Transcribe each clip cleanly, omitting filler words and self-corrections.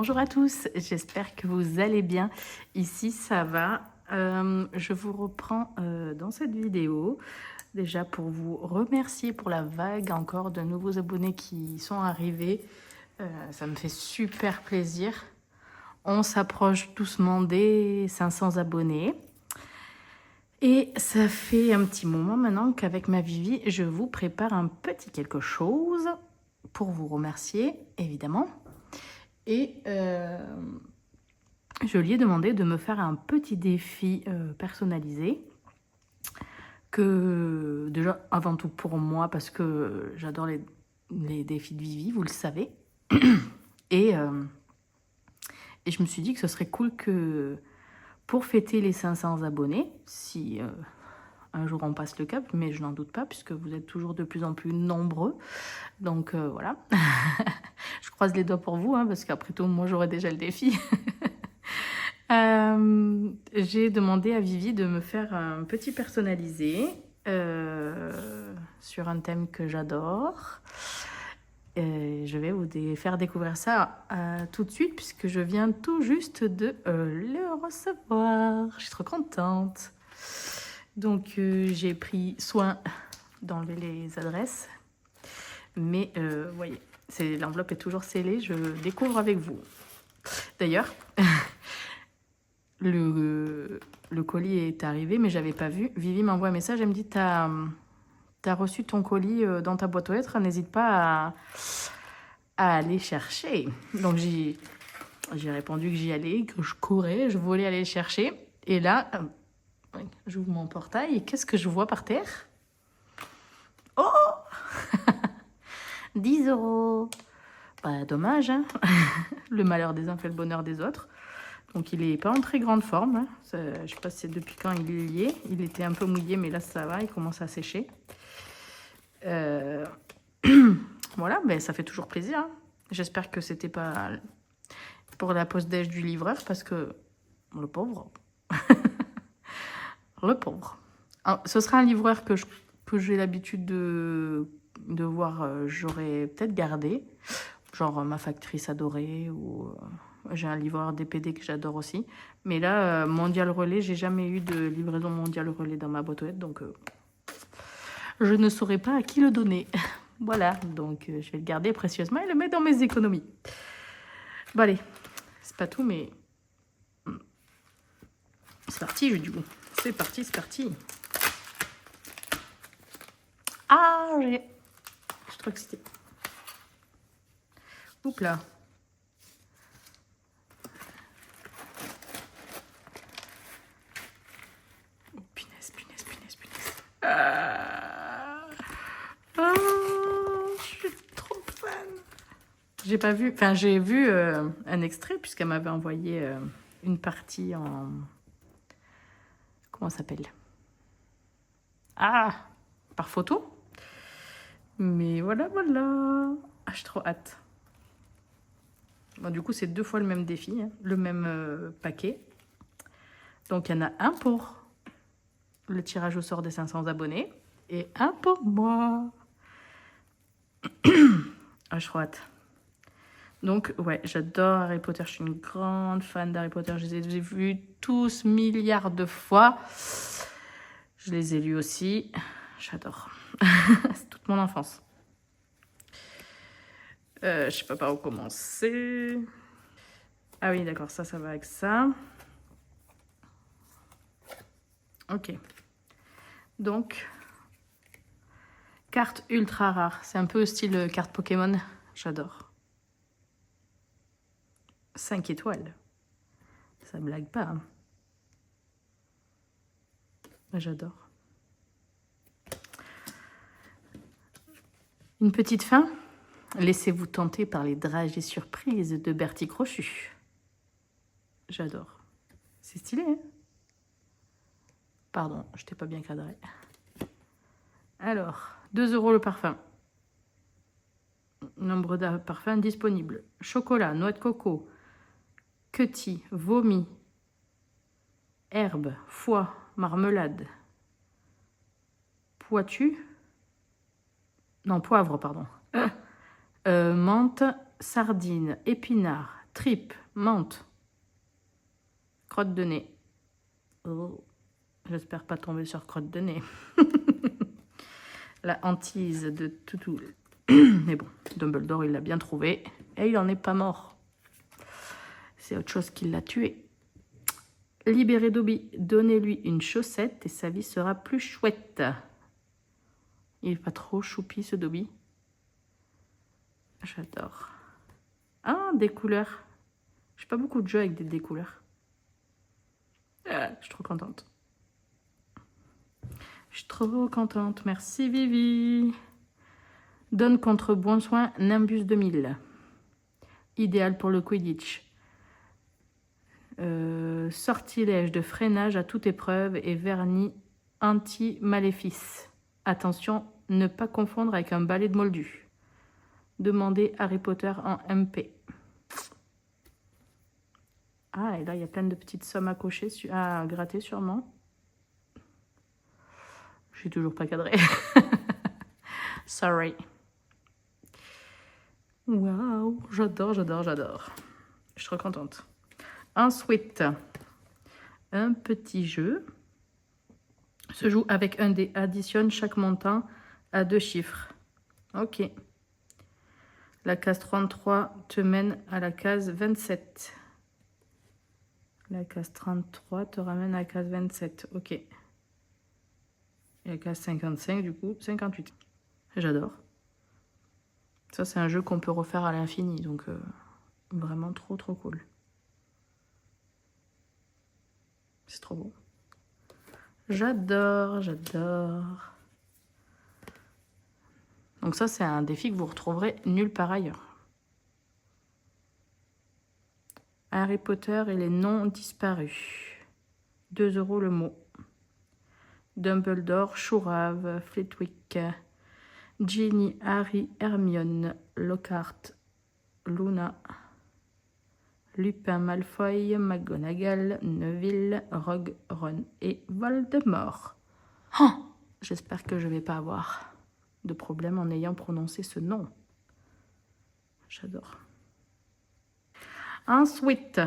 Bonjour à tous, j'espère que vous allez bien. Ici, ça va. Je vous reprends dans cette vidéo, déjà pour vous remercier pour la vague encore de nouveaux abonnés qui sont arrivés. Ça me fait super plaisir. On s'approche doucement des 500 abonnés. Et ça fait un petit moment maintenant qu'avec ma Vivi, je vous prépare un petit quelque chose pour vous remercier, évidemment. Et je lui ai demandé de me faire un petit défi personnalisé. Que déjà, avant tout pour moi, parce que j'adore les défis de Vivi, vous le savez. Et je me suis dit que ce serait cool que pour fêter les 500 abonnés, si un jour on passe le cap, mais je n'en doute pas, puisque vous êtes toujours de plus en plus nombreux. Donc voilà. Je croise les doigts pour vous, hein, parce qu'après tout, moi j'aurai déjà le défi. J'ai demandé à Vivi de me faire un petit personnalisé sur un thème que j'adore. Je vais vous faire découvrir ça tout de suite puisque je viens tout juste de le recevoir. Je suis trop contente. Donc j'ai pris soin d'enlever les adresses. Mais vous voyez, l'enveloppe est toujours scellée. Je découvre avec vous. D'ailleurs... Le colis est arrivé, mais j'avais pas vu. Vivi m'envoie un message, elle me dit t'as reçu ton colis dans ta boîte aux lettres, n'hésite pas à aller chercher. Donc j'ai répondu que j'y allais, que je courais, je voulais aller le chercher. Et là, j'ouvre mon portail et qu'est-ce que je vois par terre? Oh 10 €. Bah, dommage, hein. Le malheur des uns fait le bonheur des autres. Donc il est pas en très grande forme. Hein. Je sais pas si c'est depuis quand il est lié. Il était un peu mouillé, mais là ça va, il commence à sécher. Voilà, ben, ça fait toujours plaisir. Hein. J'espère que c'était pas pour la pause déj du livreur, parce que le pauvre. Le pauvre. Alors, ce sera un livreur que j'ai l'habitude de voir, j'aurais peut-être gardé. Genre ma factrice adorée ou... J'ai un livreur DPD que j'adore aussi. Mais là, Mondial Relais, j'ai jamais eu de livraison Mondial Relais dans ma boîte aux lettres. Donc, je ne saurais pas à qui le donner. Voilà, donc je vais le garder précieusement et le mettre dans mes économies. Bon, allez, c'est pas tout, mais... C'est parti, je dis bon. C'est parti, c'est parti. Ah, je suis trop excitée. Oups là. Oh, je suis trop fan. J'ai pas vu, enfin j'ai vu un extrait puisqu'elle m'avait envoyé une partie en... Comment ça s'appelle? Ah, par photo. Mais voilà, voilà. Ah, j'ai trop hâte. Bon, du coup, c'est 2 fois le même défi, hein, le même paquet. Donc, il y en a un pour le tirage au sort des 500 abonnés et un pour moi. Ah, j'ai trop hâte. Donc, ouais, j'adore Harry Potter. Je suis une grande fan d'Harry Potter. Je les ai vus tous milliards de fois. Je les ai lus aussi. J'adore. C'est toute mon enfance. Je sais pas par où commencer. Ah oui, d'accord, ça va avec ça. Ok. Donc, carte ultra rare. C'est un peu style carte Pokémon. J'adore. 5 étoiles. Ça blague pas. Hein. J'adore. Une petite fin. Laissez-vous tenter par les dragées surprises de Bertie Crochu. J'adore. C'est stylé, hein? Pardon, je t'ai pas bien cadré. Alors, 2 € le parfum. Nombre de parfums disponibles. Chocolat, noix de coco, quetie, vomi, herbe, foie, marmelade, poivre, pardon. Menthe, sardine, épinard, Tripe, menthe, crotte de nez. Oh, j'espère pas tomber sur crotte de nez. La hantise de Toutou. Mais bon, Dumbledore, il l'a bien trouvé. Et il n'en est pas mort. C'est autre chose qui l'a tué. Libérez Dobby, donnez-lui une chaussette et sa vie sera plus chouette. Il n'est pas trop choupi, ce Dobby. J'adore. Ah, des couleurs. J'ai pas beaucoup de jeux avec des couleurs. Ah, je suis trop contente. Je suis trop contente. Merci, Vivi. Donne contre bon soin Nimbus 2000. Idéal pour le Quidditch. Sortilège de freinage à toute épreuve et vernis anti-maléfice. Attention, ne pas confondre avec un balai de moldu. Demandez Harry Potter en MP. Ah, et là, il y a plein de petites sommes à cocher, à gratter sûrement. Je suis toujours pas cadrée. Sorry. Waouh, j'adore, j'adore, j'adore. Je suis trop contente. Ensuite, un petit jeu. Se joue avec un dé. Additionne chaque montant à 2 chiffres. Ok. La case 33 te mène à la case 27. La case 33 te ramène à la case 27. Ok. Et la case 55, du coup, 58. J'adore. Ça, c'est un jeu qu'on peut refaire à l'infini. Donc, vraiment trop, trop cool. C'est trop beau. J'adore, j'adore. Donc ça, c'est un défi que vous retrouverez nulle part ailleurs. Harry Potter et les noms disparus. 2 € le mot. Dumbledore, Chourave, Flitwick, Ginny, Harry, Hermione, Lockhart, Luna, Lupin, Malfoy, McGonagall, Neville, Rogue, Ron et Voldemort. Oh, j'espère que je ne vais pas avoir de problème en ayant prononcé ce nom. J'adore. Ensuite,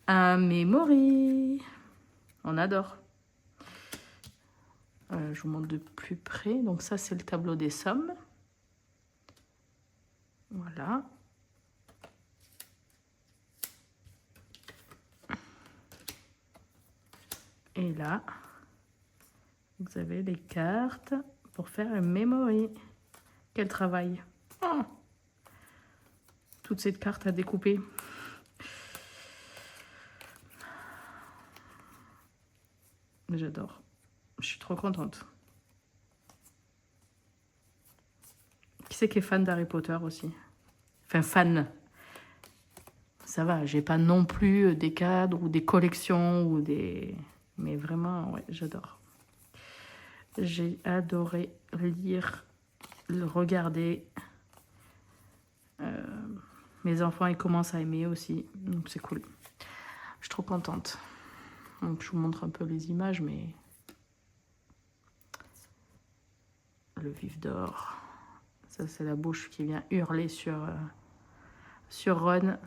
un memory. On adore. Je vous montre de plus près. Donc ça, c'est le tableau des sommes. Voilà. Et là, vous avez les cartes pour faire un memory. Quel travail. Oh, toute cette carte à découper. J'adore. Je suis trop contente. Qui c'est qui est fan d'Harry Potter aussi? Enfin, fan. Ça va, j'ai pas non plus des cadres ou des collections ou des... Mais vraiment, ouais, j'adore. J'ai adoré lire, le regarder. Mes enfants, ils commencent à aimer aussi, donc c'est cool. Je suis trop contente. Donc, je vous montre un peu les images, mais... Le vif d'or. Ça, c'est la bouche qui vient hurler sur Ron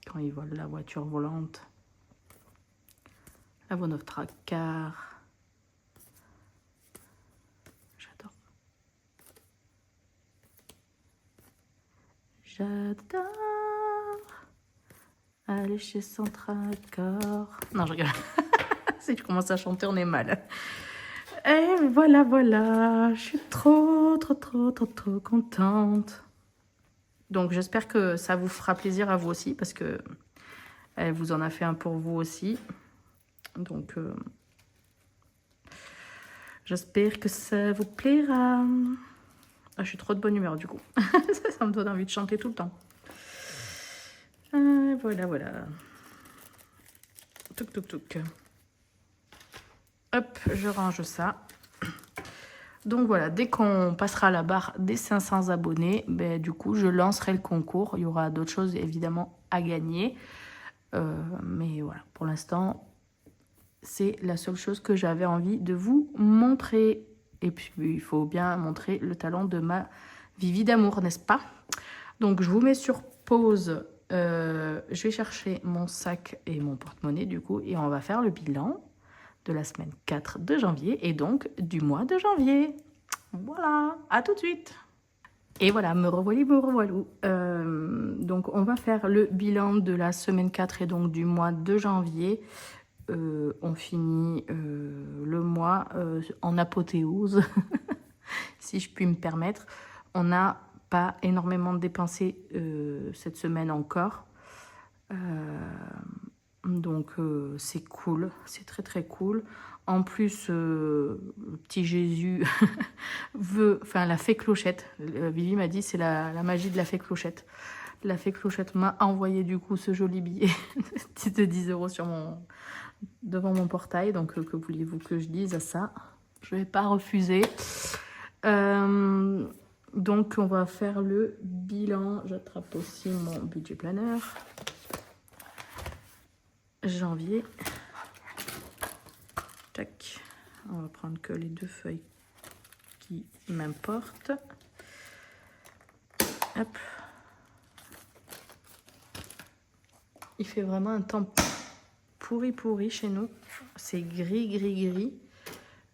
quand il vole la voiture volante. La Von of Drakkar. J'adore. J'adore. Aller chez Centracor. Non, je rigole. Si tu commences à chanter, on est mal. Et voilà, voilà. Je suis trop contente. Donc, j'espère que ça vous fera plaisir à vous aussi, parce que elle vous en a fait un pour vous aussi. Donc, j'espère que ça vous plaira. Ah, je suis trop de bonne humeur, du coup. Ça me donne envie de chanter tout le temps. Voilà, voilà. Touc, touc, touc. Hop, je range ça. Donc voilà, dès qu'on passera la barre des 500 abonnés, ben, du coup, je lancerai le concours. Il y aura d'autres choses, évidemment, à gagner. Mais voilà, pour l'instant, c'est la seule chose que j'avais envie de vous montrer. Et puis, il faut bien montrer le talent de ma Vivi d'amour, n'est-ce pas? Donc, je vous mets sur pause. Je vais chercher mon sac et mon porte-monnaie, du coup, et on va faire le bilan de la semaine 4 de janvier et donc du mois de janvier. Voilà, à tout de suite. Et voilà, me revoilou. Donc, on va faire le bilan de la semaine 4 et donc du mois de janvier. On finit le mois en apothéose, si je puis me permettre. On n'a pas énormément dépensé cette semaine encore. Donc c'est cool, c'est très très cool. En plus, le petit Jésus veut, enfin la fée Clochette, Vivi m'a dit c'est la magie de la fée Clochette. La fée Clochette m'a envoyé du coup ce joli billet de 10 € sur devant mon portail. Donc que voulez-vous que je dise à ça? Je vais pas refuser. Donc on va faire le bilan. J'attrape aussi mon budget planner. Janvier. Tac. On va prendre que les 2 feuilles qui m'importent. Hop. Il fait vraiment un temps pourri chez nous. C'est gris.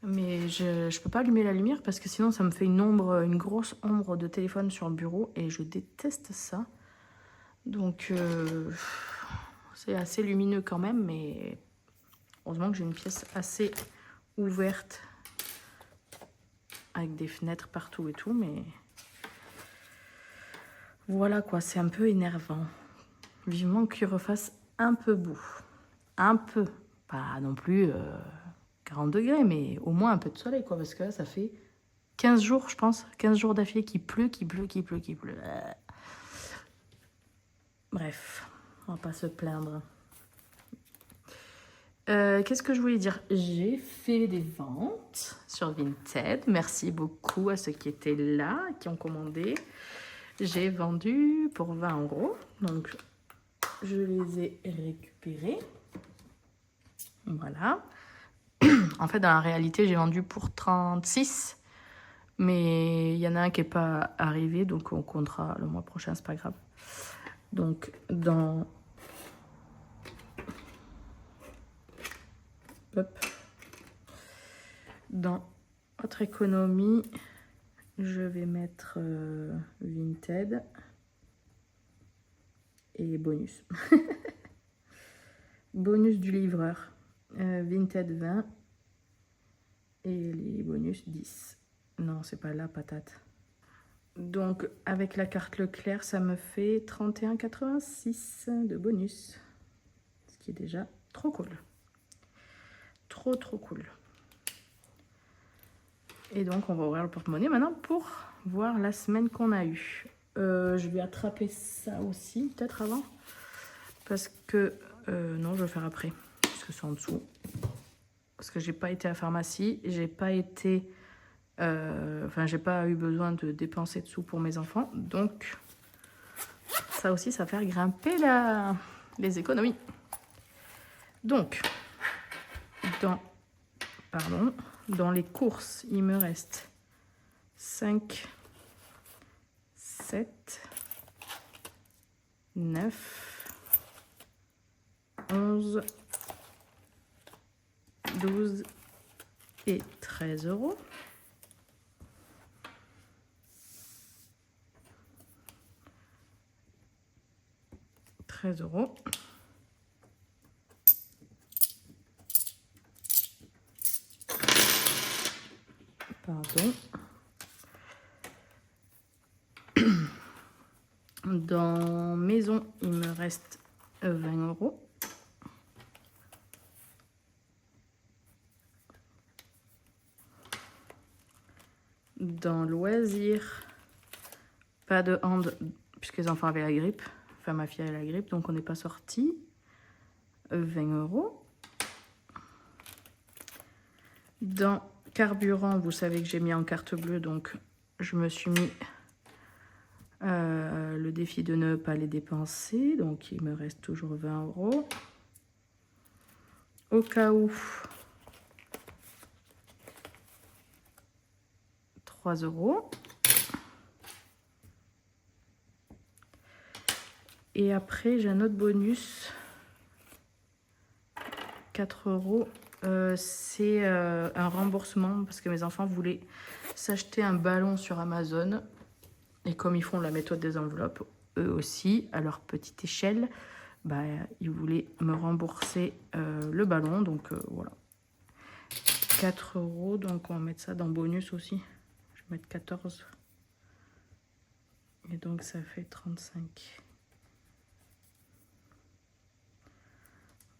Mais je peux pas allumer la lumière parce que sinon ça me fait une grosse ombre de téléphone sur le bureau et je déteste ça. Donc c'est assez lumineux quand même, mais heureusement que j'ai une pièce assez ouverte avec des fenêtres partout et tout, mais voilà quoi, c'est un peu énervant. Vivement qu'il refasse un peu beau. Un peu, pas non plus 40 degrés, mais au moins un peu de soleil quoi, parce que là ça fait 15 jours je pense, 15 jours d'affilée qu'il pleut. Bref, on va pas se plaindre. Qu'est-ce que je voulais dire? J'ai fait des ventes sur Vinted. Merci beaucoup à ceux qui étaient là, qui ont commandé. J'ai vendu pour 20 €. Donc, je les ai récupérés. Voilà. En fait, dans la réalité, j'ai vendu pour 36. Mais il y en a un qui n'est pas arrivé. Donc, on comptera le mois prochain, c'est pas grave. Donc, dans votre économie, je vais mettre Vinted et bonus. Bonus du livreur. Vinted 20 et les bonus 10. Non, c'est pas la patate. Donc, avec la carte Leclerc, ça me fait 31,86 € de bonus. Ce qui est déjà trop cool. Trop cool. Et donc, on va ouvrir le porte-monnaie maintenant pour voir la semaine qu'on a eue. Je vais attraper ça aussi, peut-être avant. Parce que... non, je vais faire après. Parce que c'est en dessous. Parce que j'ai pas été à la pharmacie. J'ai pas été... Enfin, j'ai pas eu besoin de dépenser de sous pour mes enfants. Donc, ça aussi, ça va faire grimper les économies. Donc, dans les courses, il me reste 5, 7, 9, 11, 12 et 13 €. Pardon. Dans maison, il me reste 20 €. Dans loisirs, pas de hand, puisque les enfants avaient la grippe. Enfin, ma fille avait la grippe, donc on n'est pas sorti. 20 €. Dans carburant, vous savez que j'ai mis en carte bleue, donc je me suis mis le défi de ne pas les dépenser. Donc, il me reste toujours 20 €. Au cas où, 3 €. Et après, j'ai un autre bonus. 4 €. C'est un remboursement parce que mes enfants voulaient s'acheter un ballon sur Amazon. Et comme ils font la méthode des enveloppes, eux aussi, à leur petite échelle, bah, ils voulaient me rembourser le ballon. Donc voilà. 4 €. Donc on va mettre ça dans bonus aussi. Je vais mettre 14. Et donc ça fait 35.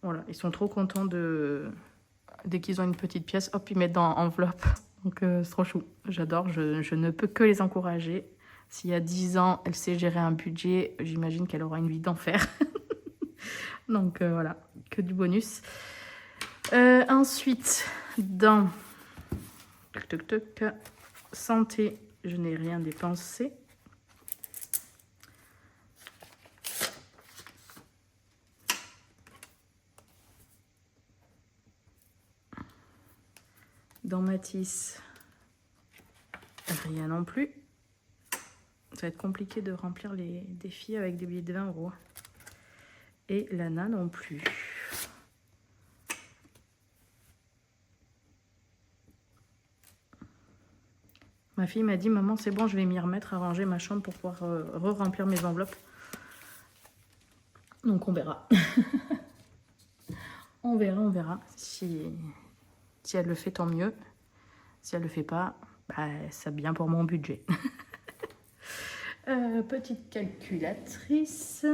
Voilà, ils sont trop contents dès qu'ils ont une petite pièce, hop, ils mettent dans enveloppe. Donc c'est trop chou, j'adore, je ne peux que les encourager. S'il y a 10 ans, elle sait gérer un budget, j'imagine qu'elle aura une vie d'enfer. Donc voilà, que du bonus. Ensuite, dans santé, je n'ai rien dépensé. Dans Matisse, rien non plus. Ça va être compliqué de remplir les défis avec des billets de 20 €. Et Lana non plus. Ma fille m'a dit, maman, c'est bon, je vais m'y remettre à ranger ma chambre pour pouvoir re-remplir mes enveloppes. Donc on verra. on verra. Si elle le fait, tant mieux. Si elle le fait pas, bah, c'est bien pour mon budget. Petite calculatrice.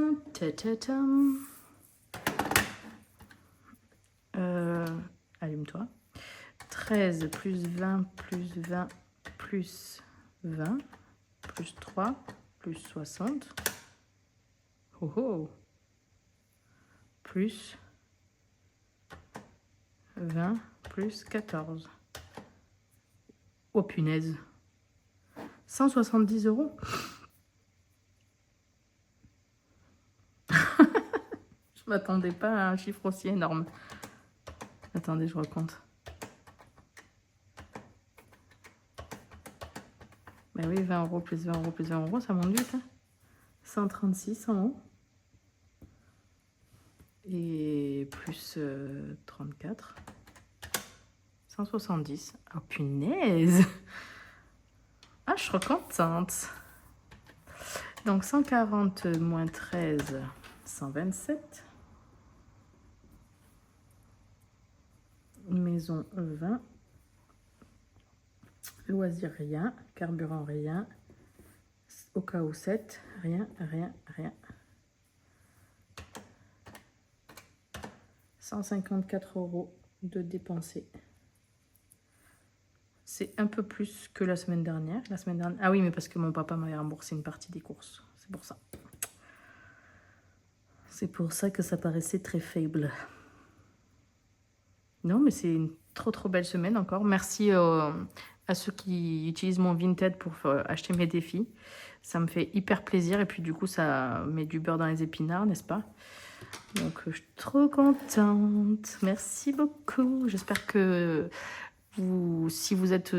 Allume-toi. 13 plus 20 plus 20 plus 20 plus 3 plus 60. Oh oh. Plus 20 plus 14. Oh punaise. 170 €. Je m'attendais pas à un chiffre aussi énorme. Attendez, je recompte. Ben oui, 20 € plus 20 € plus 20 €, ça monte vite. Hein. 136 en haut. Et plus 34. 170. Oh punaise. Ah, je suis contente. Donc 140 moins 13, 127. Maison 20. Loisir rien. Carburant rien. Au cas où 7. Rien. 154 € de dépensés. C'est un peu plus que la semaine dernière. Ah oui, mais parce que mon papa m'avait remboursé une partie des courses. C'est pour ça. C'est pour ça que ça paraissait très faible. Non, mais c'est une trop belle semaine encore. Merci à ceux qui utilisent mon Vinted pour acheter mes défis. Ça me fait hyper plaisir. Et puis du coup, ça met du beurre dans les épinards, n'est-ce pas? Donc, je suis trop contente. Merci beaucoup. J'espère que si vous êtes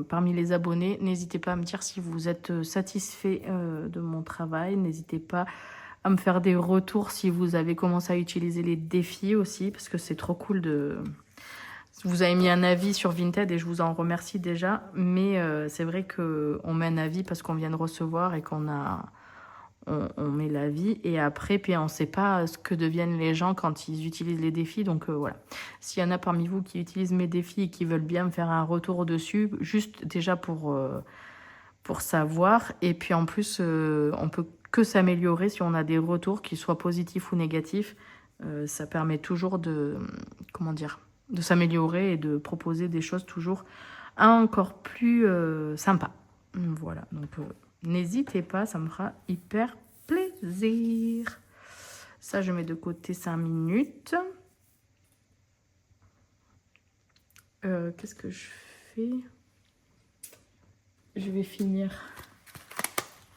parmi les abonnés, n'hésitez pas à me dire si vous êtes satisfait de mon travail. N'hésitez pas à me faire des retours si vous avez commencé à utiliser les défis aussi, parce que c'est trop cool de... Vous avez mis un avis sur Vinted et je vous en remercie déjà, mais c'est vrai qu'on met un avis parce qu'on vient de recevoir et qu'on a... On met l'avis et après, puis on ne sait pas ce que deviennent les gens quand ils utilisent les défis. Donc voilà, s'il y en a parmi vous qui utilisent mes défis et qui veulent bien me faire un retour dessus, juste déjà pour savoir. Et puis en plus, on peut que s'améliorer si on a des retours, qu'ils soient positifs ou négatifs. Ça permet toujours de s'améliorer et de proposer des choses toujours encore plus sympas. Voilà, donc... n'hésitez pas, ça me fera hyper plaisir. Ça, je mets de côté 5 minutes. Qu'est-ce que je fais? Je vais finir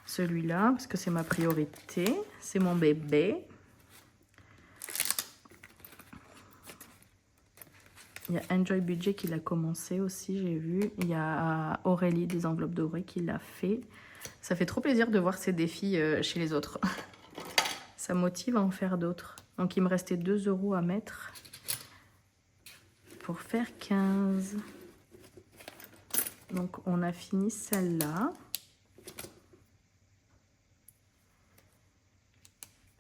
celui-là parce que c'est ma priorité. C'est mon bébé. Il y a Enjoy Budget qui l'a commencé aussi, j'ai vu. Il y a Aurélie des enveloppes dorées qui l'a fait. Ça fait trop plaisir de voir ces défis chez les autres. ça motive à en faire d'autres. Donc il me restait 2 € à mettre pour faire 15. Donc on a fini celle-là.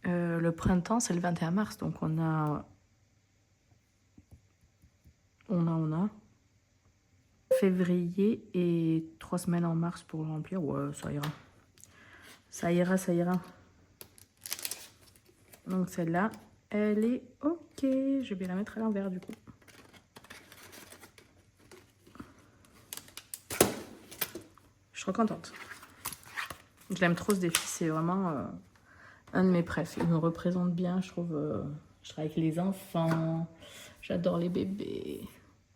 Le printemps, c'est le 21 mars, donc on a. Février et 3 semaines en mars pour le remplir. Ouais, ça ira. Ça ira, ça ira. Donc celle-là, elle est ok. Je vais la mettre à l'envers du coup. Je suis trop contente. Je l'aime trop ce défi, c'est vraiment un de mes préfs. Il me représente bien, je trouve. Je travaille avec les enfants. J'adore les bébés.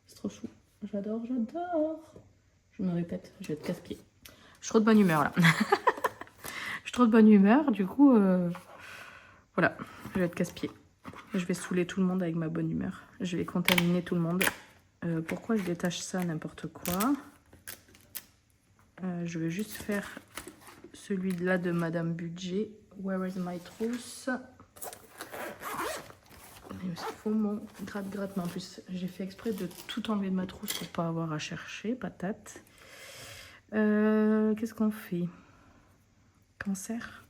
C'est trop chou. J'adore, j'adore. Je me répète, je vais être casse-pied. Je suis trop de bonne humeur là. Je suis trop de bonne humeur, du coup, voilà, je vais être casse-pied. Je vais saouler tout le monde avec ma bonne humeur. Je vais contaminer tout le monde. Pourquoi je détache ça, n'importe quoi. Je vais juste faire celui-là de Madame Budget. Where is my trousse? Il faut mon gratte-gratte. Mais en plus, j'ai fait exprès de tout enlever de ma trousse pour pas avoir à chercher. Patate. Qu'est-ce qu'on fait? Cancer.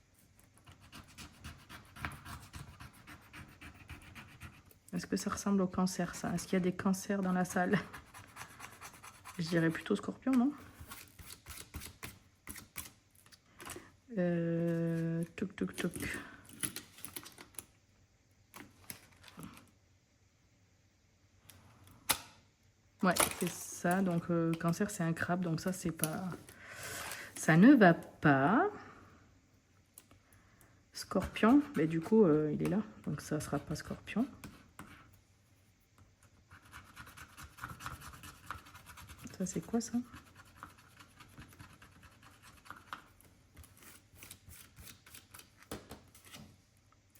Est-ce que ça ressemble au cancer, ça? Est-ce qu'il y a des cancers dans la salle? Je dirais plutôt scorpion, non? Toc, toc, toc. Ouais, c'est ça. Donc, cancer, c'est un crabe. Donc, ça, c'est pas... Ça ne va pas. Scorpion, mais du coup, il est là. Donc, ça sera pas scorpion. Ça, c'est quoi, ça?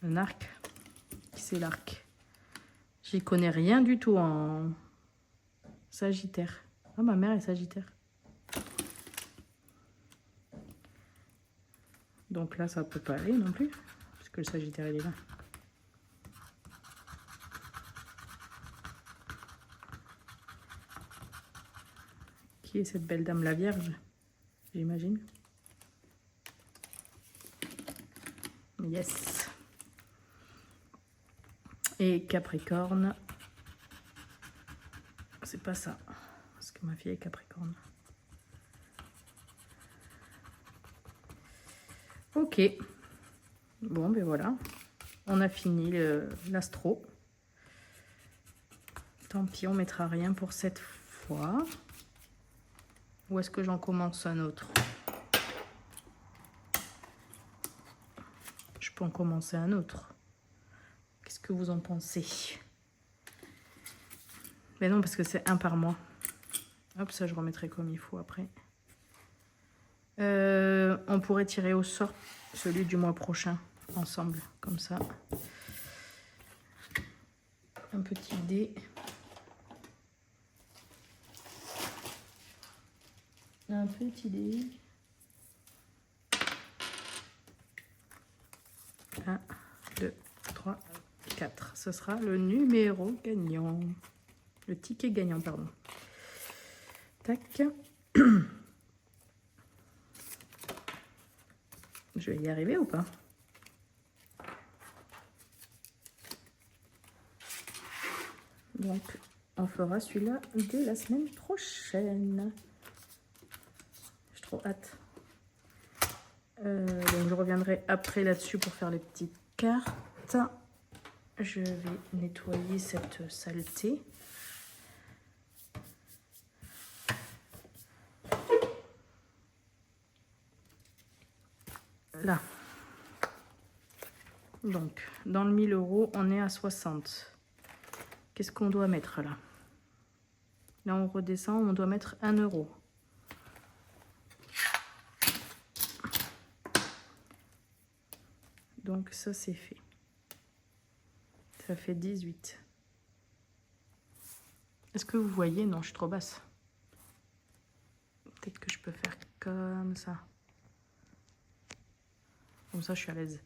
Un arc. Qui c'est l'arc? J'y connais rien du tout en Sagittaire. Ah, ma mère est Sagittaire. Donc là, ça peut pas aller non plus. Parce que le Sagittaire, il est là. Qui est cette belle dame, la Vierge? J'imagine. Yes. Et Capricorne. C'est pas ça. Parce que ma fille est Capricorne. Ok. Bon, ben voilà. On a fini l'astro. Tant pis, on mettra rien pour cette fois. Ou est-ce que j'en commence un autre? Je peux en commencer un autre. Qu'est-ce que vous en pensez? Mais non, parce que c'est un par mois. Hop, ça je remettrai comme il faut après. On pourrait tirer au sort celui du mois prochain ensemble, comme ça. Un petit dé. Un petit dé. 1, 2, 3, 4. Ce sera le numéro gagnant. Le ticket gagnant, pardon. Tac. Je vais y arriver ou pas? Donc, on fera celui-là dès la semaine prochaine. J'ai trop hâte. Donc, je reviendrai après là-dessus pour faire les petites cartes. Je vais nettoyer cette saleté. Là. Donc, dans le 1000 €, on est à 60. Qu'est-ce qu'on doit mettre là? Là, on redescend, on doit mettre 1 €. Donc, ça, c'est fait. Ça fait 18. Est-ce que vous voyez? Non, je suis trop basse. Peut-être que je peux faire comme ça. Comme ça, je suis à l'aise.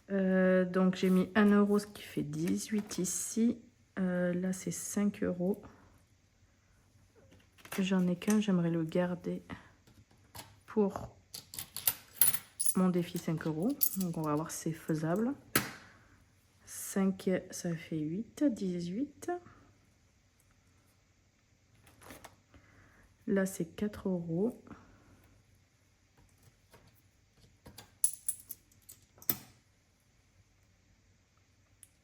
Donc j'ai mis 1 euro, ce qui fait 18 ici. Là c'est 5 euros. J'en ai qu'un, j'aimerais le garder pour mon défi 5 euros. Donc on va voir si c'est faisable. 5, ça fait 8, 18. Là c'est 4 euros.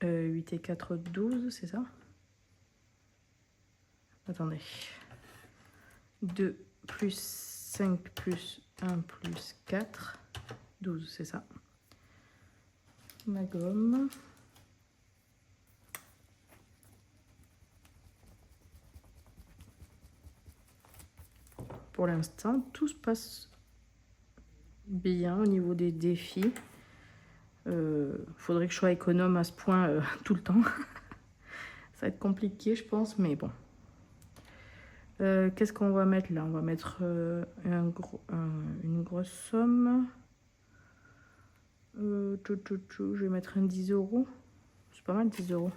8 et 4, 12, c'est ça? Attendez. 2 plus 5 plus 1 plus 4, 12, c'est ça. Ma gomme. Pour l'instant, tout se passe bien au niveau des défis. Faudrait que je sois économe à ce point tout le temps. Ça va être compliqué, je pense, mais bon. Qu'est-ce qu'on va mettre là? On va mettre une grosse somme. Je vais mettre un 10 euros. C'est pas mal, 10 euros.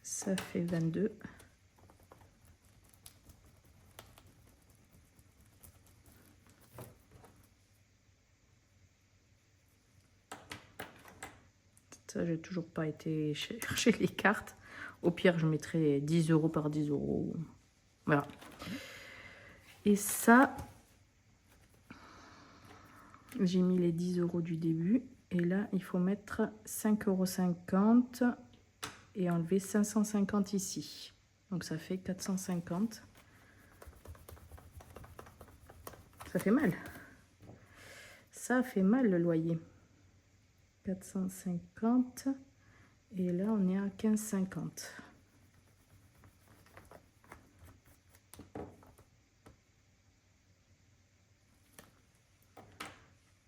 Ça fait 22. Ça, j'ai toujours pas été chercher les cartes. Au pire, je mettrai 10 euros par 10 euros. Voilà. Et ça, j'ai mis les 10 euros du début. Et là, il faut mettre 5,50 € et enlever 550 ici. Donc, ça fait 450. Ça fait mal. Ça fait mal le loyer. 450. Et là, on est à 15,50.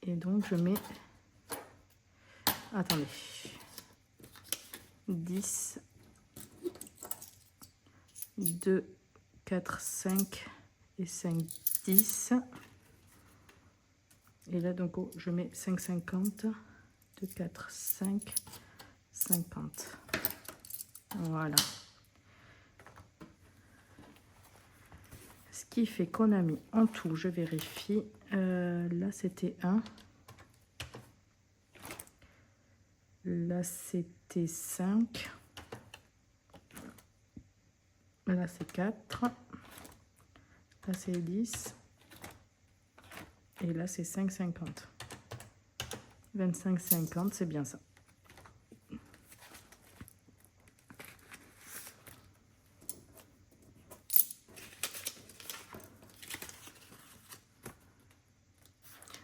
Et donc, je mets... Attendez. 10, 2, 4, 5 et 5, 10. Et là, donc, oh, je mets 5,50. 2, 4, 5, 50. Voilà. Ce qui fait qu'on a mis en tout, je vérifie. Là, c'était 1. Là, c'était 5. Là, c'est 4. Là, c'est 10. Et là, c'est 5,50. 25,50, c'est bien ça.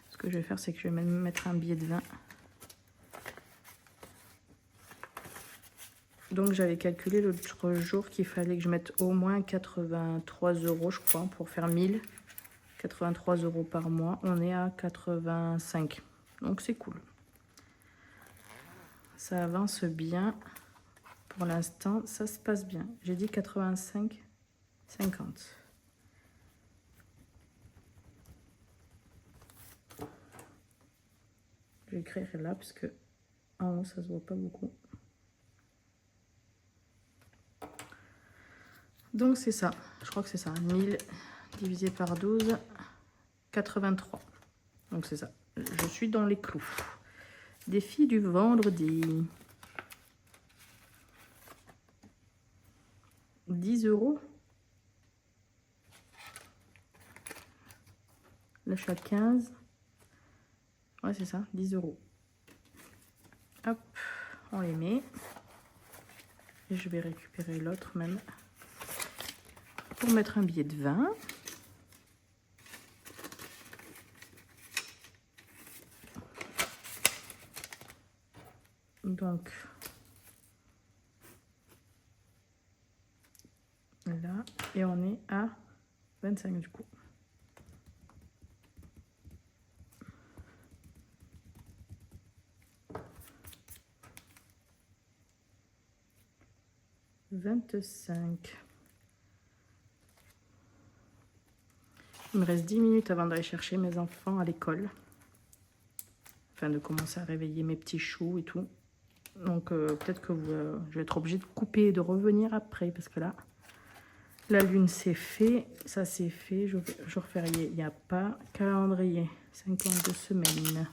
Ce que je vais faire, c'est que je vais même mettre un billet de 20. Donc, j'avais calculé l'autre jour qu'il fallait que je mette au moins 83 euros, je crois, pour faire 1000. 83 euros par mois. On est à 85. Donc, c'est cool. Ça avance bien. Pour l'instant, ça se passe bien. J'ai dit 85, 50. Je vais écrire là parce que en haut, ça se voit pas beaucoup. Donc, c'est ça. Je crois que c'est ça. 1000 divisé par 12, 83. Donc, c'est ça. Je suis dans les clous. Défi du vendredi. 10 euros. Là, je suis à 15. Ouais, c'est ça. 10 euros. Hop. On les met. Et je vais récupérer l'autre même. Pour mettre un billet de 20. Donc, là, et on est à 25 du coup. « 25 ». Il me reste 10 minutes avant d'aller chercher mes enfants à l'école. Enfin, de commencer à réveiller mes petits choux et tout. Donc, peut-être que je vais être obligée de couper et de revenir après. Parce que là, la lune, c'est fait. Ça, c'est fait. Jour férié, il n'y a pas. Calendrier, 52 semaines.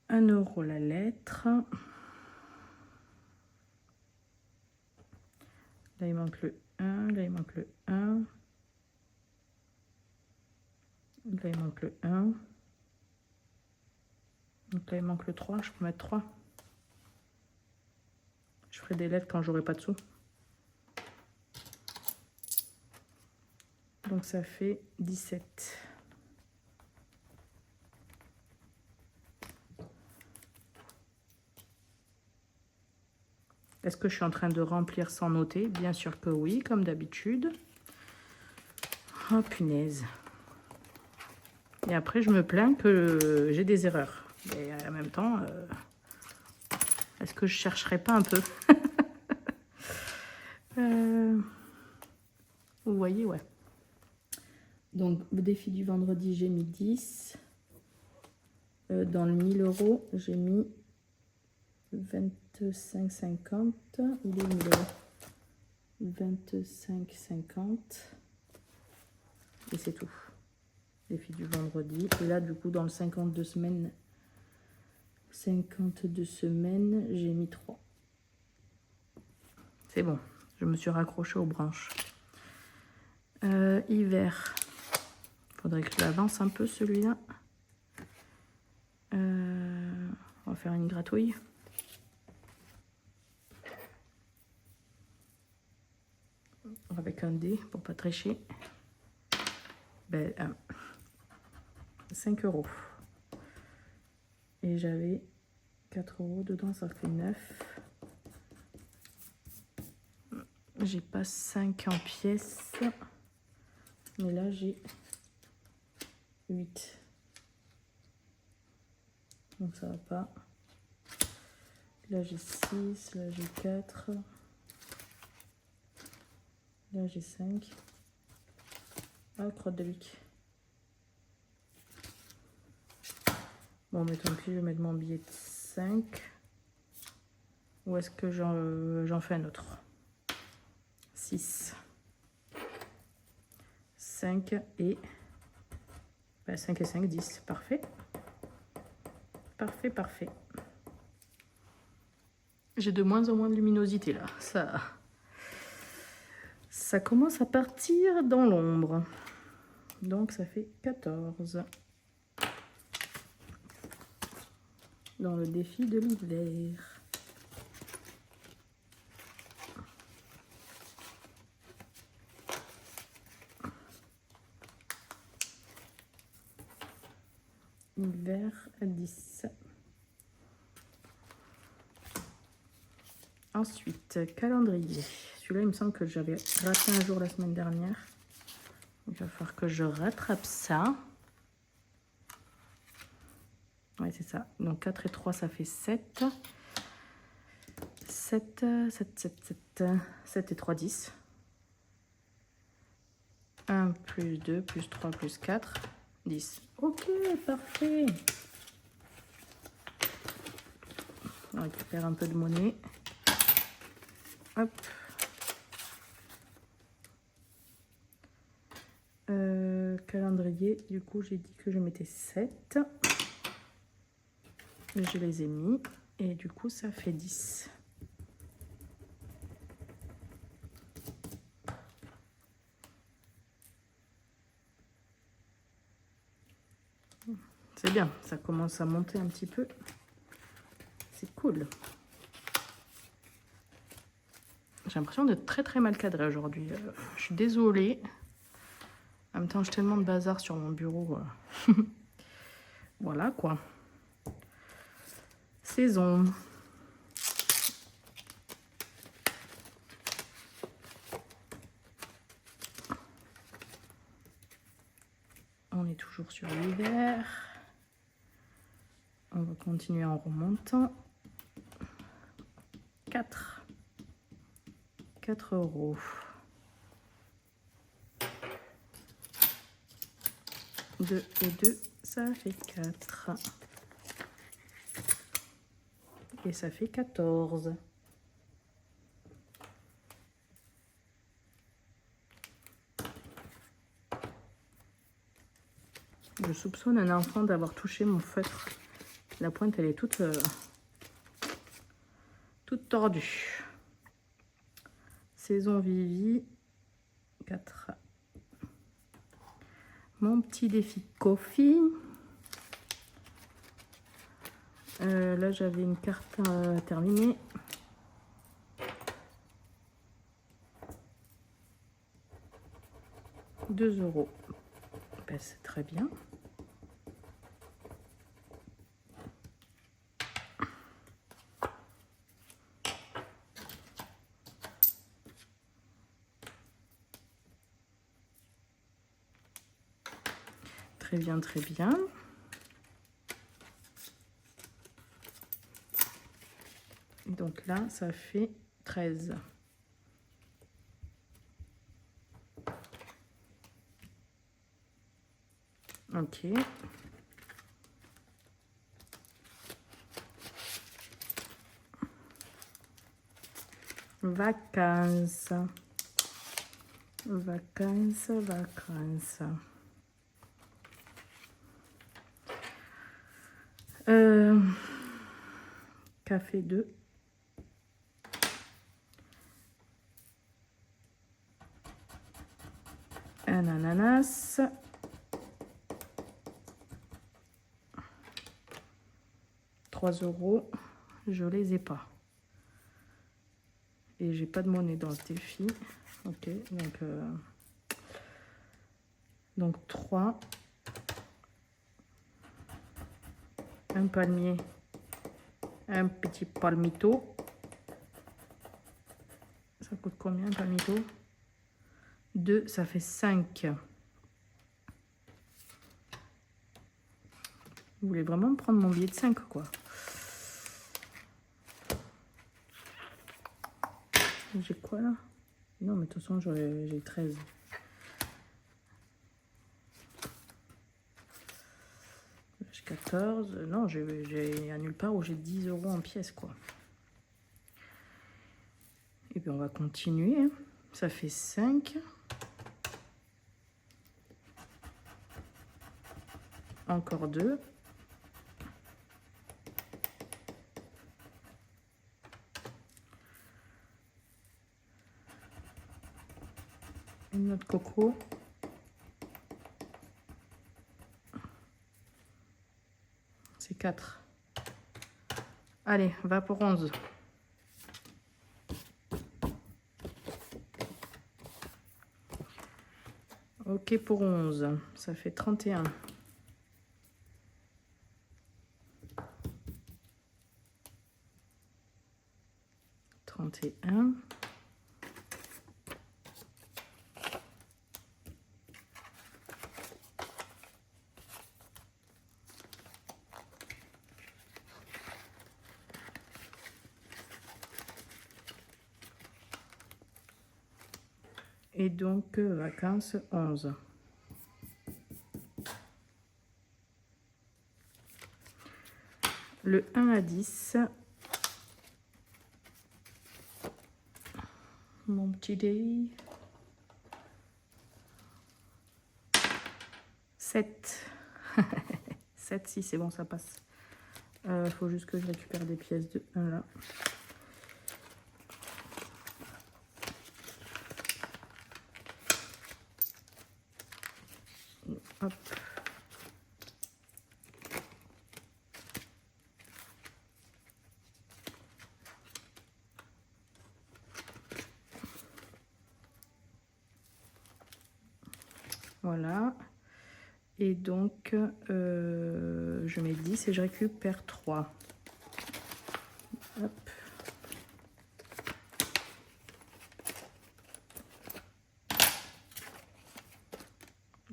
1 euro la lettre. Là, il manque le 1. Là, il manque le 1. Là, il manque le 1. Donc là, il manque le 3. Je peux mettre 3. Je ferai des lettres quand j'aurai pas de sous. Donc ça fait 17. Est-ce que je suis en train de remplir sans noter? Bien sûr que oui, comme d'habitude. Oh punaise. Et après, je me plains que j'ai des erreurs. Et en même temps, est-ce que je chercherai pas un peu? Vous voyez, ouais. Donc, le défi du vendredi, j'ai mis 10. Dans le 1000 euros, j'ai mis 25,50. Il est 1000 euros. 25,50. Et c'est tout. Défi du vendredi. Et là, du coup, dans le 52 semaines, j'ai mis 3. C'est bon. Je me suis raccrochée aux branches. Hiver. Faudrait que je l'avance un peu, celui-là. On va faire une gratouille. Avec un dé pour pas tricher. Ben, 5 euros. Et j'avais 4 euros dedans, ça fait 9. J'ai pas 5 en pièces. Mais là, j'ai 8. Donc ça va pas. Là, j'ai 6. Là, j'ai 4. Là, j'ai 5. Ah, crotte de bique. Bon, mais tant pis, je vais mettre mon billet de 5. Ou est-ce que j'en fais un autre? 6. 5 et... Ben 5 et 5, 10. Parfait. Parfait, parfait. J'ai de moins en moins de luminosité, là. Ça commence à partir dans l'ombre. Donc, ça fait 14. Dans le défi de l'hiver. Hiver 10. Ensuite, calendrier. Celui-là, il me semble que j'avais raté un jour la semaine dernière. Il va falloir que je rattrape ça. Ouais, c'est ça. Donc 4 et 3, ça fait 7. 7 et 3, 10. 1 plus 2 plus 3 plus 4, 10. Ok, parfait. On récupère un peu de monnaie. Hop. Calendrier, du coup, j'ai dit que je mettais 7. Je les ai mis. Et du coup, ça fait 10. C'est bien, ça commence à monter un petit peu. C'est cool. J'ai l'impression d'être très très mal cadrée aujourd'hui. Je suis désolée. En même temps, j'ai tellement de bazar sur mon bureau. Voilà quoi. Saison. On est toujours sur l'hiver. On va continuer en remontant. 4. 4 €. 2 et 2, ça fait 4. Et ça fait 14. Je soupçonne un enfant d'avoir touché mon feutre. La pointe, elle est toute tordue. Saison Vivi, 4. Mon petit défi Coffee. Là, j'avais une carte terminée. €2. Ben, c'est très bien. Très bien, très bien. Donc là, ça fait 13. Ok. Vacances. Vacances, vacances. Café 2. Un ananas. €3. Je les ai pas. Et j'ai pas de monnaie dans ce défi. Ok, donc 3. Un palmier. Un petit palmito. Ça coûte combien un palmito? 2, ça fait 5. Vous voulez vraiment me prendre mon billet de 5, quoi. J'ai quoi là? Non, mais de toute façon, j'ai 13. J'ai 14. Non, j'ai à nulle part où j'ai 10 € en pièces, quoi. Et puis on va continuer. Ça fait 5. Encore 2. Une noix de coco. C'est 4. Allez, va pour 11. Ok pour 11. Ça fait 31. 31. Et donc, vacances 11. Le 1 à 10. Mon petit dé. 7. 7, si c'est bon, ça passe. Faut juste que je récupère des pièces de 1 là. Hop. Voilà. Et donc, je mets 10 et je récupère 3. Hop.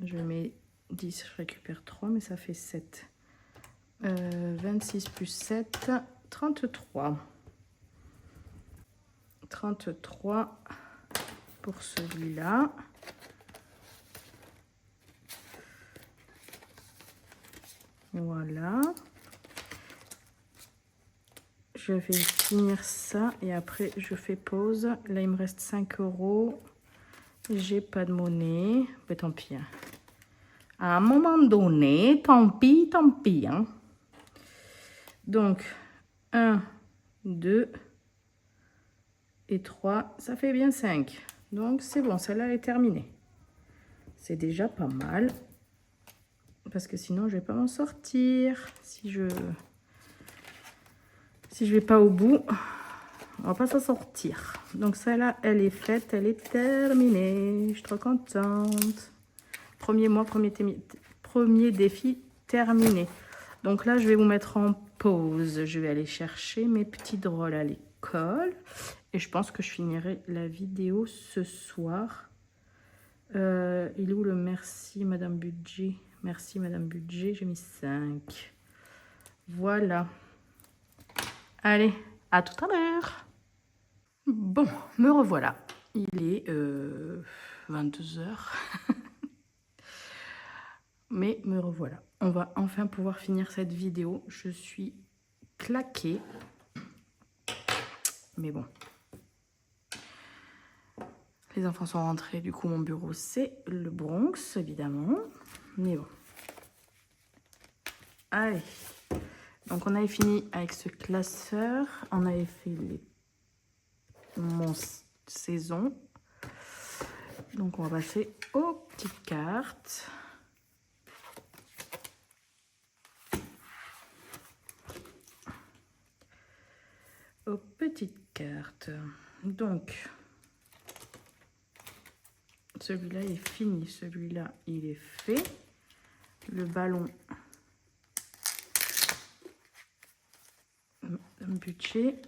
Je mets 10, je récupère 3, mais ça fait 7. 26 plus 7, 33. 33 pour celui-là. Voilà. Je vais finir ça et après je fais pause. Là il me reste 5 €. J'ai pas de monnaie. Mais tant pis. Hein. À un moment donné, tant pis, hein. Donc 1, 2 et 3, ça fait bien 5. Donc c'est bon, celle-là est terminée. C'est déjà pas mal. Parce que sinon je vais pas m'en sortir. Si je vais pas au bout, on va pas s'en sortir. Donc celle-là, elle est faite, elle est terminée. Je suis trop contente. Premier mois, premier défi terminé. Donc là, je vais vous mettre en pause. Je vais aller chercher mes petits drôles à l'école. Et je pense que je finirai la vidéo ce soir. Il est où le merci, Madame Budget? Merci, Madame Budget. J'ai mis 5. Voilà. Allez, à tout à l'heure. Bon, me revoilà. Il est 22 h. Mais me revoilà. On va enfin pouvoir finir cette vidéo. Je suis claquée. Mais bon. Les enfants sont rentrés. Du coup, mon bureau, c'est le Bronx, évidemment. Mais bon. Allez. Donc, on avait fini avec ce classeur. On avait fait mon saison. Donc, on va passer aux petites cartes. Aux petites cartes. Donc, celui-là est fini. Celui-là, il est fait. Le ballon. Un budget.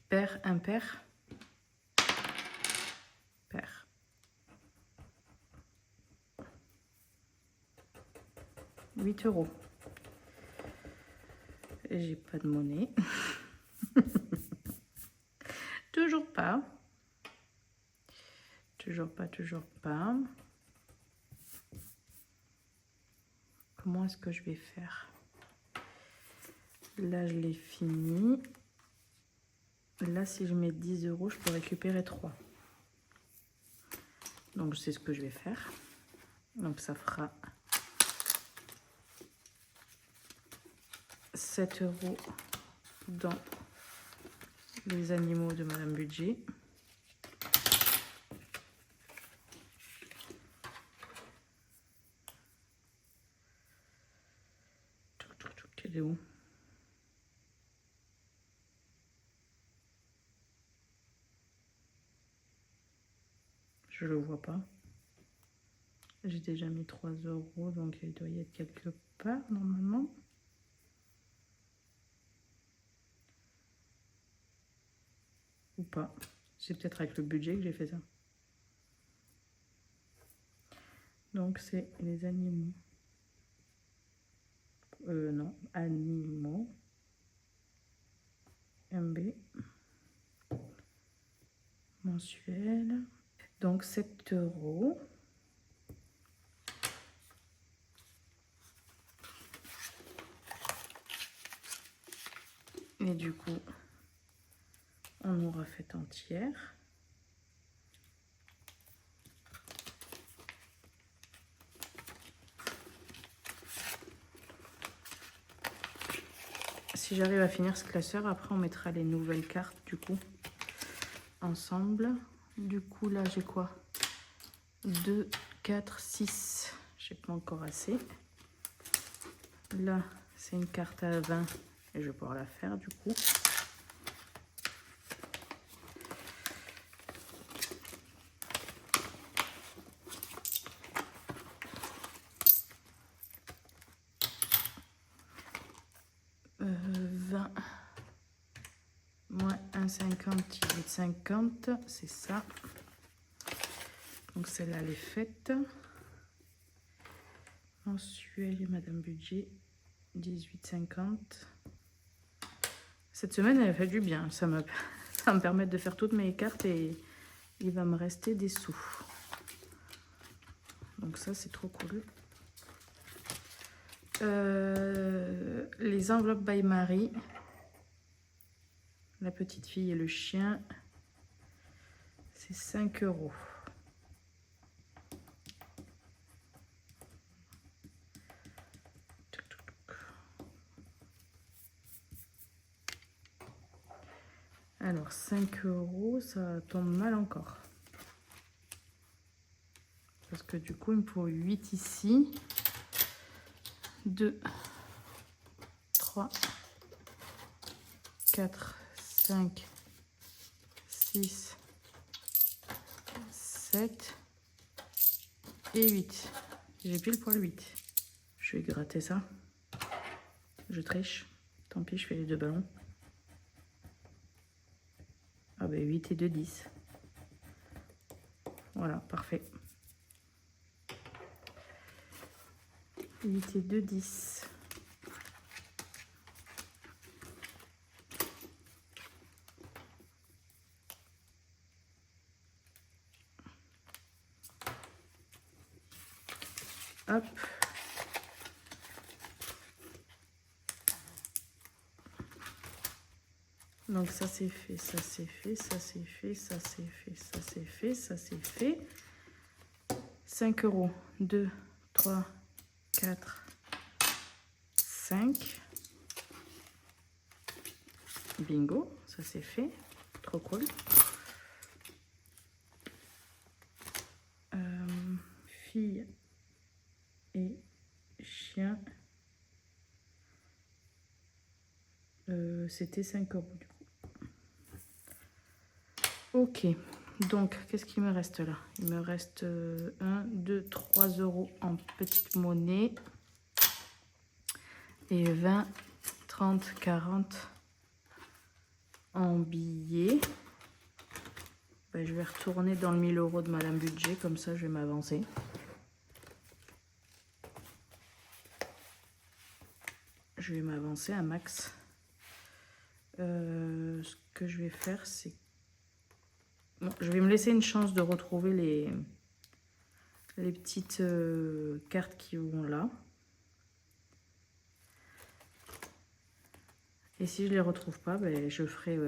Pair, impair. Pair. €8. J'ai pas de monnaie. Toujours pas. Toujours pas. Comment est-ce que je vais faire? Là, je l'ai fini. Là, si je mets 10 €, je peux récupérer 3. Donc, je sais ce que je vais faire. Donc, ça fera 7 € dans les animaux de Madame Budget. Elle est où? Je le vois pas. J'ai déjà mis 3 €, donc il doit y être quelque part normalement. Ou pas. C'est peut-être avec le budget que j'ai fait ça. Donc c'est les animaux. Non, animaux. MB. Mensuel. Donc 7 €. Et du coup, on aura fait entière. Si j'arrive à finir ce classeur, après on mettra les nouvelles cartes du coup ensemble. Du coup là j'ai quoi? 2, 4, 6. J'ai pas encore assez. Là c'est une carte à 20 et je vais pouvoir la faire du coup. Moins 1,50, 50, c'est ça. Donc celle-là, elle est faite. Mensuel et Madame Budget. 18,50. Cette semaine, elle a fait du bien. Ça me permet de faire toutes mes cartes et il va me rester des sous. Donc ça, c'est trop cool. Les enveloppes by Marie. La petite fille et le chien. C'est 5 €. Alors, 5 €, ça tombe mal encore. Parce que du coup, il me faut 8 ici. 2, 3, 4, 5, 6, 7 et 8. J'ai pile poil 8. Je vais gratter ça. Je triche. Tant pis, je fais les 2 ballons. Ah ben 8 et 2, 10. Voilà, parfait. 8 et 2, 10. Hop. Donc ça c'est fait, ça c'est fait, ça c'est fait, ça c'est fait, ça c'est fait, ça c'est fait. 5 €. 2, 3, 4, 5. Bingo, ça c'est fait. Trop cool. Fille et chien. C'était 5 € du coup. Ok, donc qu'est-ce qu'il me reste là? Il me reste 1, 2, 3 € en petite monnaie. Et 20, 30, 40 en billets. Ben, je vais retourner dans le 1000 € de Madame Budget, comme ça je vais m'avancer. Je vais m'avancer un max. Ce que je vais faire, c'est... Bon, je vais me laisser une chance de retrouver les petites cartes qui vont là. Et si je les retrouve pas, ben, je ferai